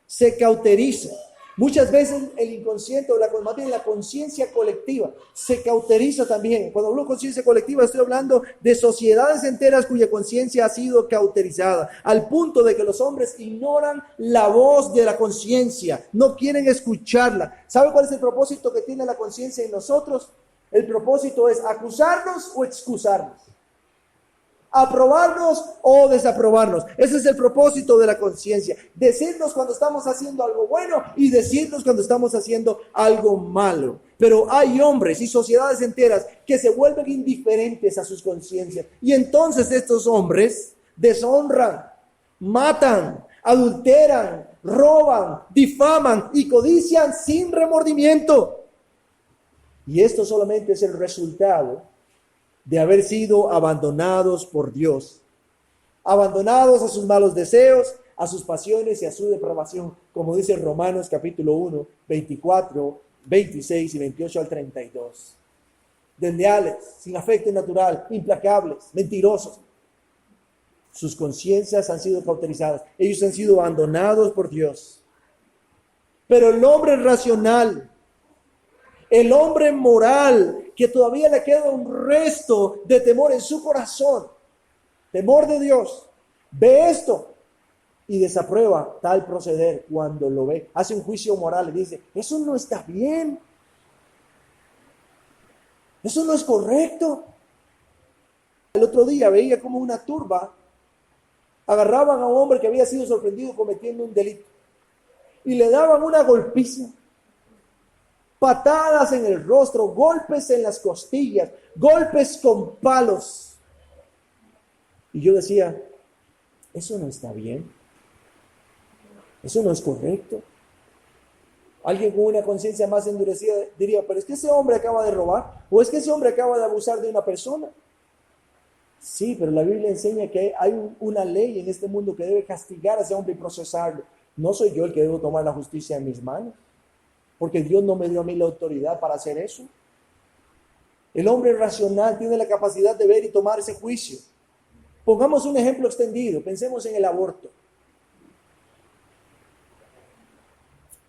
se cauteriza. Muchas veces el inconsciente, o más bien la conciencia colectiva, se cauteriza también. Cuando hablo de conciencia colectiva, estoy hablando de sociedades enteras cuya conciencia ha sido cauterizada, al punto de que los hombres ignoran la voz de la conciencia, no quieren escucharla. ¿Sabe cuál es el propósito que tiene la conciencia en nosotros? El propósito es acusarnos o excusarnos. Aprobarnos o desaprobarnos. Ese es el propósito de la conciencia. Decirnos cuando estamos haciendo algo bueno y decirnos cuando estamos haciendo algo malo. Pero hay hombres y sociedades enteras que se vuelven indiferentes a sus conciencias. Y entonces estos hombres deshonran, matan, adulteran, roban, difaman y codician sin remordimiento. Y esto solamente es el resultado de haber sido abandonados por Dios, abandonados a sus malos deseos, a sus pasiones y a su depravación, como dice Romanos capítulo 1, 24, 26 y 28 al 32. Desleales, sin afecto natural, implacables, mentirosos. Sus conciencias han sido cauterizadas, ellos han sido abandonados por Dios. Pero el hombre racional, el hombre moral, que todavía le queda un resto de temor en su corazón, temor de Dios, ve esto y desaprueba tal proceder cuando lo ve. Hace un juicio moral y dice, eso no está bien, eso no es correcto. El otro día veía como una turba agarraban a un hombre que había sido sorprendido cometiendo un delito y le daban una golpiza. Patadas en el rostro, golpes en las costillas, golpes con palos. Y yo decía, eso no está bien. Eso no es correcto. Alguien con una conciencia más endurecida diría, pero es que ese hombre acaba de robar, o es que ese hombre acaba de abusar de una persona. Sí, pero la Biblia enseña que hay una ley en este mundo que debe castigar a ese hombre y procesarlo. No soy yo el que debo tomar la justicia en mis manos, porque Dios no me dio a mí la autoridad para hacer eso. El hombre racional tiene la capacidad de ver y tomar ese juicio. Pongamos un ejemplo extendido, pensemos en el aborto.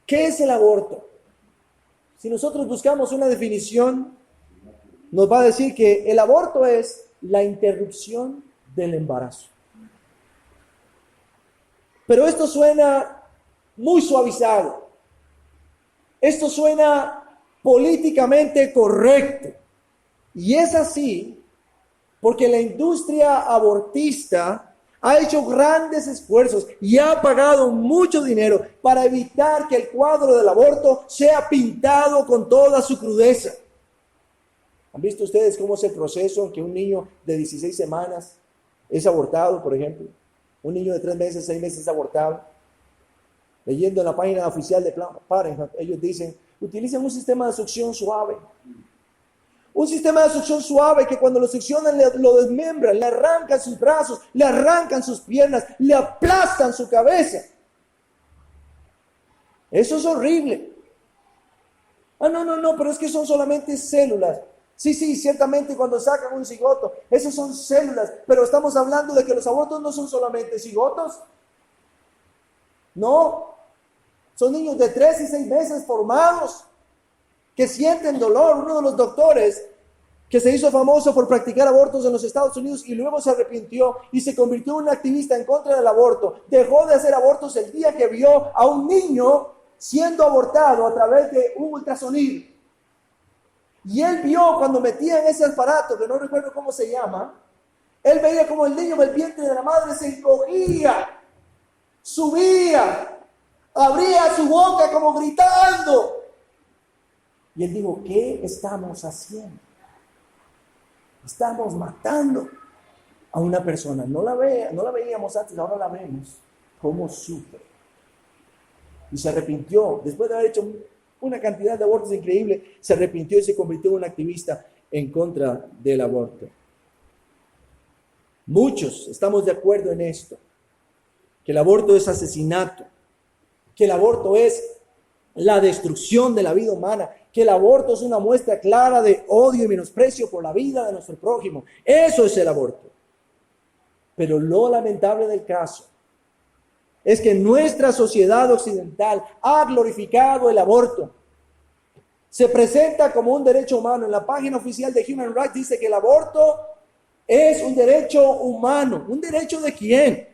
¿Qué es el aborto? Si nosotros buscamos una definición, nos va a decir que el aborto es la interrupción del embarazo. Pero esto suena muy suavizado. Esto suena políticamente correcto. Y es así porque la industria abortista ha hecho grandes esfuerzos y ha pagado mucho dinero para evitar que el cuadro del aborto sea pintado con toda su crudeza. ¿Han visto ustedes cómo es el proceso en que un niño de 16 semanas es abortado, por ejemplo? Un niño de 3 meses, 6 meses es abortado. Leyendo en la página oficial de Planned Parenthood, ellos dicen, utilizan un sistema de succión suave. Un sistema de succión suave que cuando lo succionan lo desmembran, le arrancan sus brazos, le arrancan sus piernas, le aplastan su cabeza. Eso es horrible. No, pero es que son solamente células. Sí, ciertamente cuando sacan un cigoto, esas son células, pero estamos hablando de que los abortos no son solamente cigotos. No, son niños de 3 y 6 meses formados que sienten dolor. Uno de los doctores que se hizo famoso por practicar abortos en los Estados Unidos y luego se arrepintió y se convirtió en un activista en contra del aborto, dejó de hacer abortos el día que vio a un niño siendo abortado a través de un ultrasonido. Y él vio cuando metían ese aparato, que no recuerdo cómo se llama, él veía como el niño del vientre de la madre se encogía, subía, abría su boca como gritando. Y él dijo, ¿qué estamos haciendo? Estamos matando a una persona. No la veíamos antes, ahora la vemos. ¿Cómo sufre? Y se arrepintió, después de haber hecho una cantidad de abortos increíble, se arrepintió y se convirtió en un activista en contra del aborto. Muchos estamos de acuerdo en esto, que el aborto es asesinato, que el aborto es la destrucción de la vida humana, que el aborto es una muestra clara de odio y menosprecio por la vida de nuestro prójimo. Eso es el aborto. Pero lo lamentable del caso es que nuestra sociedad occidental ha glorificado el aborto. Se presenta como un derecho humano. En la página oficial de Human Rights dice que el aborto es un derecho humano. ¿Un derecho de quién?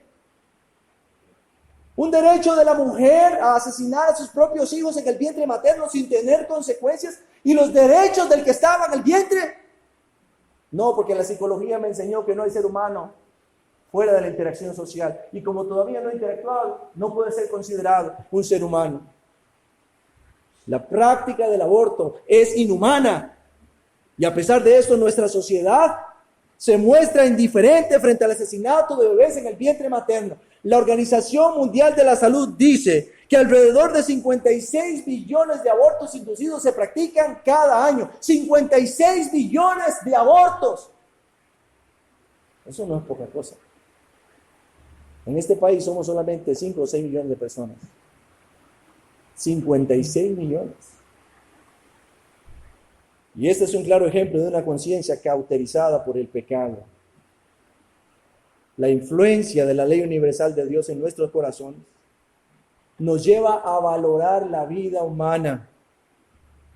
Un derecho de la mujer a asesinar a sus propios hijos en el vientre materno sin tener consecuencias. ¿Y los derechos del que estaba en el vientre? No, porque la psicología me enseñó que no hay ser humano fuera de la interacción social. Y como todavía no he interactuado, no puede ser considerado un ser humano. La práctica del aborto es inhumana. Y a pesar de esto, nuestra sociedad se muestra indiferente frente al asesinato de bebés en el vientre materno. La Organización Mundial de la Salud dice que alrededor de 56 billones de abortos inducidos se practican cada año. 56 billones de abortos. Eso no es poca cosa. En este país somos solamente 5 o 6 millones de personas. 56 millones. Y este es un claro ejemplo de una conciencia cauterizada por el pecado. La influencia de la ley universal de Dios en nuestros corazones nos lleva a valorar la vida humana.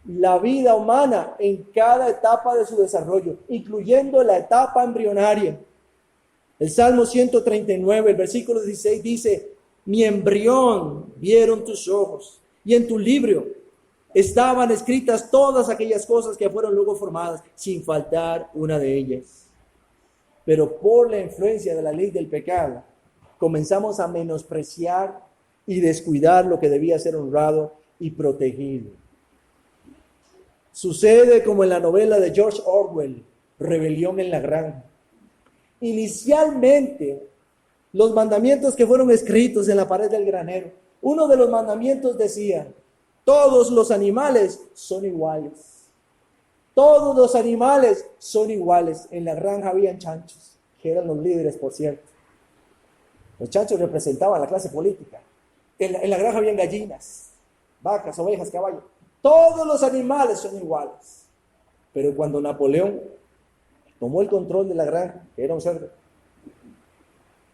La vida humana en cada etapa de su desarrollo, incluyendo la etapa embrionaria. El Salmo 139, el versículo 16 dice: mi embrión vieron tus ojos, y en tu libro estaban escritas todas aquellas cosas que fueron luego formadas, sin faltar una de ellas. Pero por la influencia de la ley del pecado, comenzamos a menospreciar y descuidar lo que debía ser honrado y protegido. Sucede como en la novela de George Orwell, Rebelión en la Granja. Inicialmente, los mandamientos que fueron escritos en la pared del granero, uno de los mandamientos decía: todos los animales son iguales. Todos los animales son iguales. En la granja habían chanchos, que eran los líderes, por cierto. Los chanchos representaban la clase política. En la granja habían gallinas, vacas, ovejas, caballos. Todos los animales son iguales. Pero cuando Napoleón tomó el control de la granja, que era un cerdo,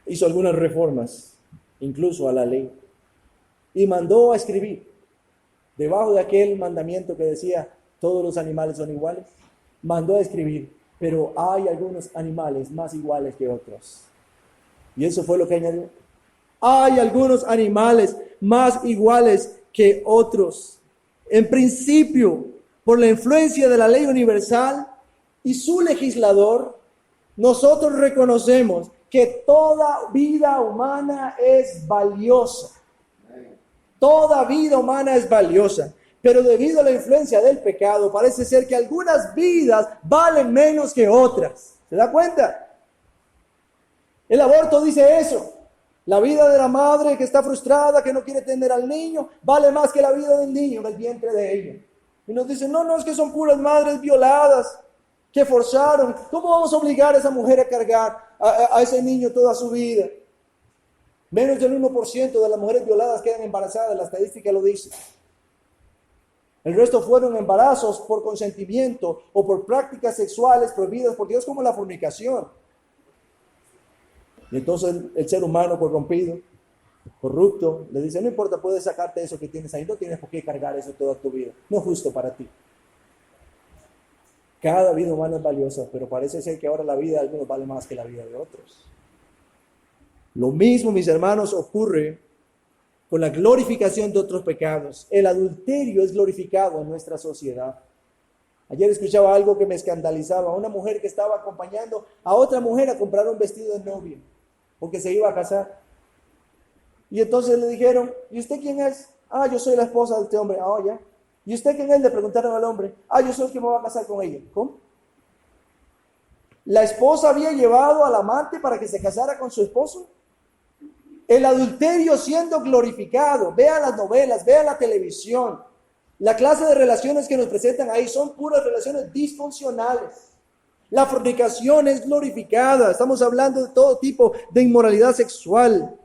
hizo algunas reformas, incluso a la ley, y mandó a escribir, debajo de aquel mandamiento que decía todos los animales son iguales, mandó a escribir: pero hay algunos animales más iguales que otros. Y eso fue lo que añadió: hay algunos animales más iguales que otros. En principio, por la influencia de la ley universal y su legislador, nosotros reconocemos que toda vida humana es valiosa. Toda vida humana es valiosa. Pero debido a la influencia del pecado, parece ser que algunas vidas valen menos que otras. ¿Se da cuenta? El aborto dice eso. La vida de la madre que está frustrada, que no quiere tener al niño, vale más que la vida del niño en el vientre de ella. Y nos dicen: no, es que son puras madres violadas, que forzaron. ¿Cómo vamos a obligar a esa mujer a cargar a ese niño toda su vida? Menos del 1% de las mujeres violadas quedan embarazadas, la estadística lo dice. El resto fueron embarazos por consentimiento o por prácticas sexuales prohibidas por Dios, como la fornicación. Y entonces el ser humano corrompido, corrupto, le dice: no importa, puedes sacarte eso que tienes ahí, no tienes por qué cargar eso toda tu vida, no es justo para ti. Cada vida humana es valiosa, pero parece ser que ahora la vida de algunos vale más que la vida de otros. Lo mismo, mis hermanos, ocurre con la glorificación de otros pecados. El adulterio es glorificado en nuestra sociedad. Ayer escuchaba algo que me escandalizaba: una mujer que estaba acompañando a otra mujer a comprar un vestido de novia, porque se iba a casar. Y entonces le dijeron: ¿y usted quién es? Ah, yo soy la esposa de este hombre. Ah, ya. ¿Y usted quién es? Le preguntaron al hombre. Ah, yo soy el que me va a casar con ella. ¿Cómo? ¿La esposa había llevado al amante para que se casara con su esposo? El adulterio siendo glorificado. Vea las novelas, vea la televisión. La clase de relaciones que nos presentan ahí son puras relaciones disfuncionales. La fornicación es glorificada. Estamos hablando de todo tipo de inmoralidad sexual.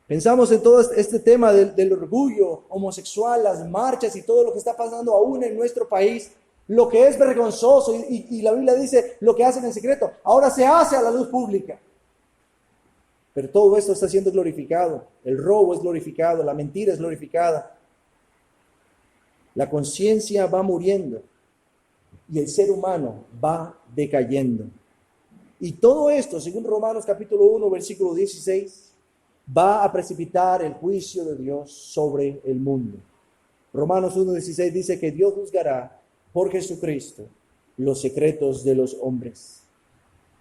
Pensamos en todo este tema del orgullo homosexual, las marchas y todo lo que está pasando aún en nuestro país. Lo que es vergonzoso, y la Biblia dice: lo que hacen en secreto, ahora se hace a la luz pública. Pero todo esto está siendo glorificado. El robo es glorificado, la mentira es glorificada. La conciencia va muriendo y el ser humano va decayendo. Y todo esto, según Romanos capítulo 1, versículo 16, va a precipitar el juicio de Dios sobre el mundo. Romanos 1:16 dice que Dios juzgará por Jesucristo los secretos de los hombres.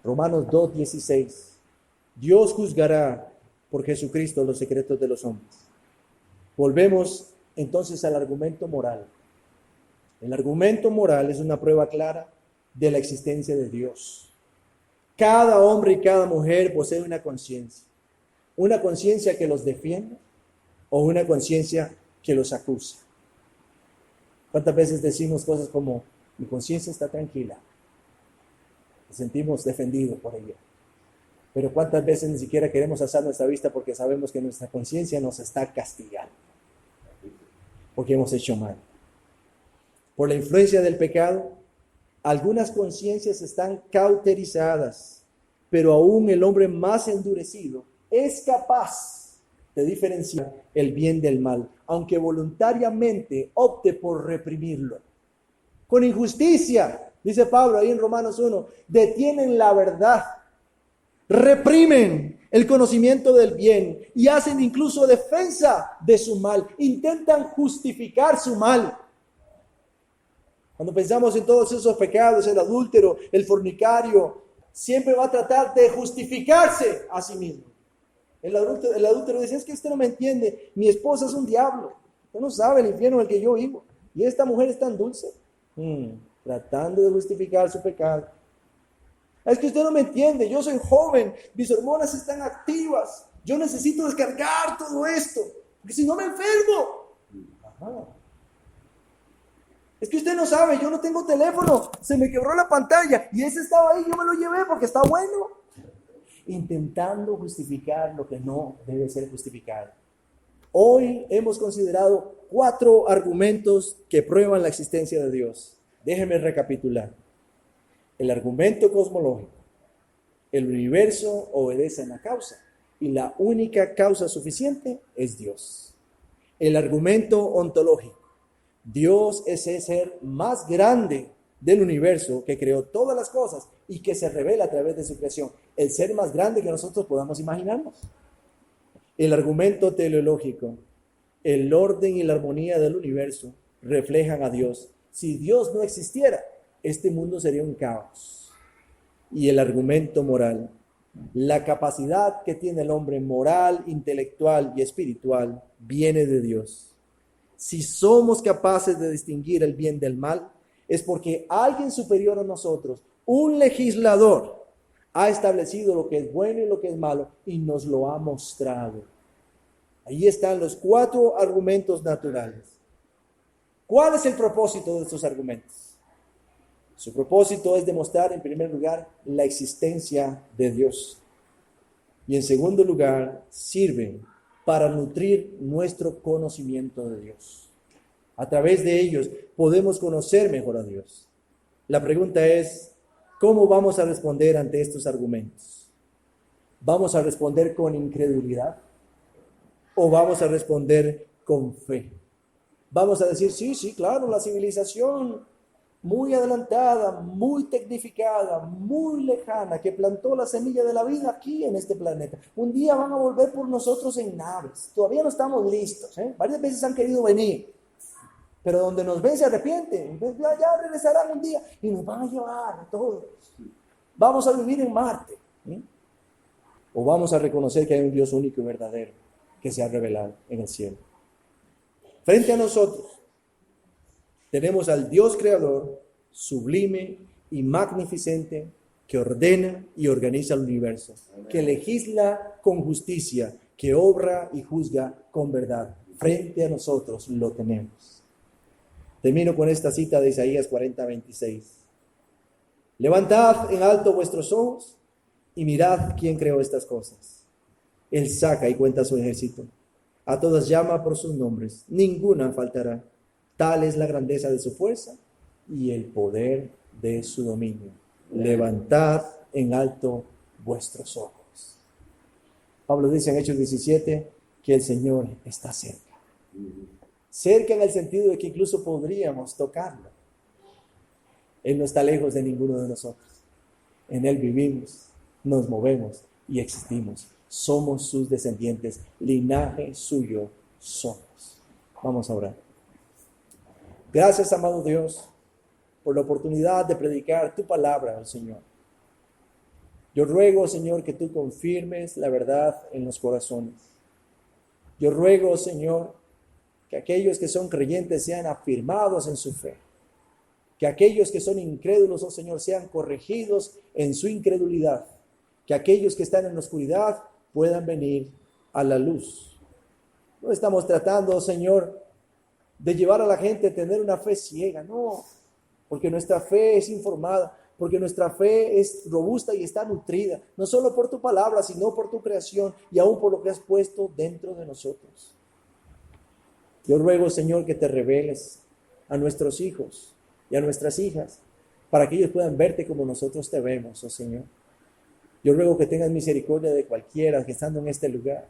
Romanos 2:16. Dios juzgará por Jesucristo los secretos de los hombres. Volvemos entonces al argumento moral. El argumento moral es una prueba clara de la existencia de Dios. Cada hombre y cada mujer posee una conciencia que los defiende o una conciencia que los acusa. ¿Cuántas veces decimos cosas como, mi conciencia está tranquila? Nos sentimos defendidos por ella. Pero ¿cuántas veces ni siquiera queremos alzar nuestra vista porque sabemos que nuestra conciencia nos está castigando? Porque hemos hecho mal. Por la influencia del pecado, algunas conciencias están cauterizadas, pero aún el hombre más endurecido es capaz de diferenciar el bien del mal, aunque voluntariamente opte por reprimirlo. Con injusticia, dice Pablo ahí en Romanos 1, detienen la verdad, reprimen el conocimiento del bien y hacen incluso defensa de su mal, intentan justificar su mal. Cuando pensamos en todos esos pecados, el adúltero, el fornicario, siempre va a tratar de justificarse a sí mismo. El adúltero dice, es que usted no me entiende, mi esposa es un diablo, usted no sabe el infierno en el que yo vivo, y esta mujer es tan dulce, tratando de justificar su pecado. Es que usted no me entiende, yo soy joven, mis hormonas están activas, yo necesito descargar todo esto, porque si no me enfermo. Ajá. Es que usted no sabe, yo no tengo teléfono, se me quebró la pantalla y ese estaba ahí, yo me lo llevé porque está bueno. Intentando justificar lo que no debe ser justificado. Hoy hemos considerado 4 argumentos que prueban la existencia de Dios. Déjenme recapitular. El argumento cosmológico. El universo obedece a una causa y la única causa suficiente es Dios. El argumento ontológico. Dios es el ser más grande del universo que creó todas las cosas y que se revela a través de su creación. El ser más grande que nosotros podamos imaginarnos. El argumento teleológico. El orden y la armonía del universo reflejan a Dios. Si Dios no existiera, este mundo sería un caos. Y el argumento moral. La capacidad que tiene el hombre moral, intelectual y espiritual viene de Dios. Si somos capaces de distinguir el bien del mal, es porque alguien superior a nosotros, un legislador, ha establecido lo que es bueno y lo que es malo y nos lo ha mostrado. Ahí están los 4 argumentos naturales. ¿Cuál es el propósito de estos argumentos? Su propósito es demostrar, en primer lugar, la existencia de Dios. Y en segundo lugar, sirven para nutrir nuestro conocimiento de Dios. A través de ellos podemos conocer mejor a Dios. La pregunta es, ¿cómo vamos a responder ante estos argumentos? ¿Vamos a responder con incredulidad? ¿O vamos a responder con fe? Vamos a decir, sí, claro, la civilización muy adelantada, muy tecnificada, muy lejana, que plantó la semilla de la vida aquí en este planeta. Un día van a volver por nosotros en naves. Todavía no estamos listos. Varias veces han querido venir, pero donde nos ven se arrepienten. Ya regresarán un día y nos van a llevar a todos. Vamos a vivir en Marte. O vamos a reconocer que hay un Dios único y verdadero que se ha revelado en el cielo. Frente a nosotros tenemos al Dios creador, sublime y magnificente, que ordena y organiza el universo, que legisla con justicia, que obra y juzga con verdad. Frente a nosotros lo tenemos. Termino con esta cita de Isaías 40:26. Levantad en alto vuestros ojos y mirad quién creó estas cosas. Él saca y cuenta su ejército. A todas llama por sus nombres, ninguna faltará. Tal es la grandeza de su fuerza y el poder de su dominio. Levantad en alto vuestros ojos. Pablo dice en Hechos 17 que el Señor está cerca. Cerca en el sentido de que incluso podríamos tocarlo. Él no está lejos de ninguno de nosotros. En Él vivimos, nos movemos y existimos. Somos sus descendientes, linaje suyo somos. Vamos a orar. Gracias, amado Dios, por la oportunidad de predicar tu palabra, Señor. Yo ruego, Señor, que tú confirmes la verdad en los corazones. Yo ruego, Señor, que aquellos que son creyentes sean afirmados en su fe. Que aquellos que son incrédulos, oh Señor, sean corregidos en su incredulidad. Que aquellos que están en la oscuridad puedan venir a la luz. No estamos tratando, Señor, de llevar a la gente a tener una fe ciega, no, porque nuestra fe es informada, porque nuestra fe es robusta y está nutrida, no solo por tu palabra, sino por tu creación y aún por lo que has puesto dentro de nosotros. Yo ruego, Señor, que te reveles a nuestros hijos y a nuestras hijas, para que ellos puedan verte como nosotros te vemos, oh Señor. Yo ruego que tengas misericordia de cualquiera que estando en este lugar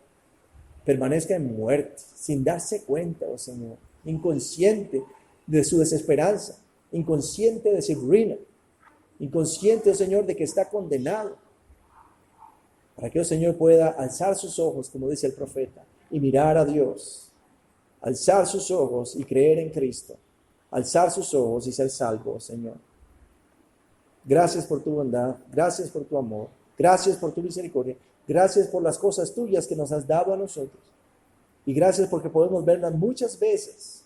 permanezca en muerte, sin darse cuenta, oh Señor, inconsciente de su desesperanza, inconsciente de su ruina, inconsciente, oh Señor, de que está condenado, para que, oh Señor, pueda alzar sus ojos, como dice el profeta, y mirar a Dios, alzar sus ojos y creer en Cristo, alzar sus ojos y ser salvo, oh Señor. Gracias por tu bondad, gracias por tu amor, gracias por tu misericordia, gracias por las cosas tuyas que nos has dado a nosotros. Y gracias porque podemos verlas muchas veces.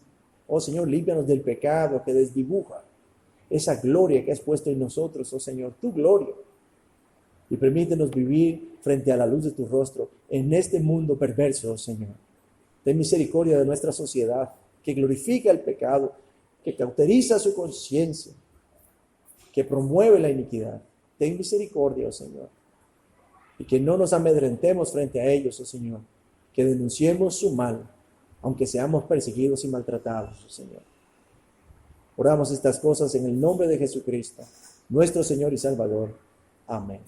Oh Señor, límpianos del pecado que desdibuja esa gloria que has puesto en nosotros, oh Señor, tu gloria. Y permítenos vivir frente a la luz de tu rostro en este mundo perverso, oh Señor. Ten misericordia de nuestra sociedad que glorifica el pecado, que cauteriza su conciencia, que promueve la iniquidad. Ten misericordia, oh Señor. Y que no nos amedrentemos frente a ellos, oh Señor. Que denunciemos su mal, aunque seamos perseguidos y maltratados, oh Señor. Oramos estas cosas en el nombre de Jesucristo, nuestro Señor y Salvador. Amén.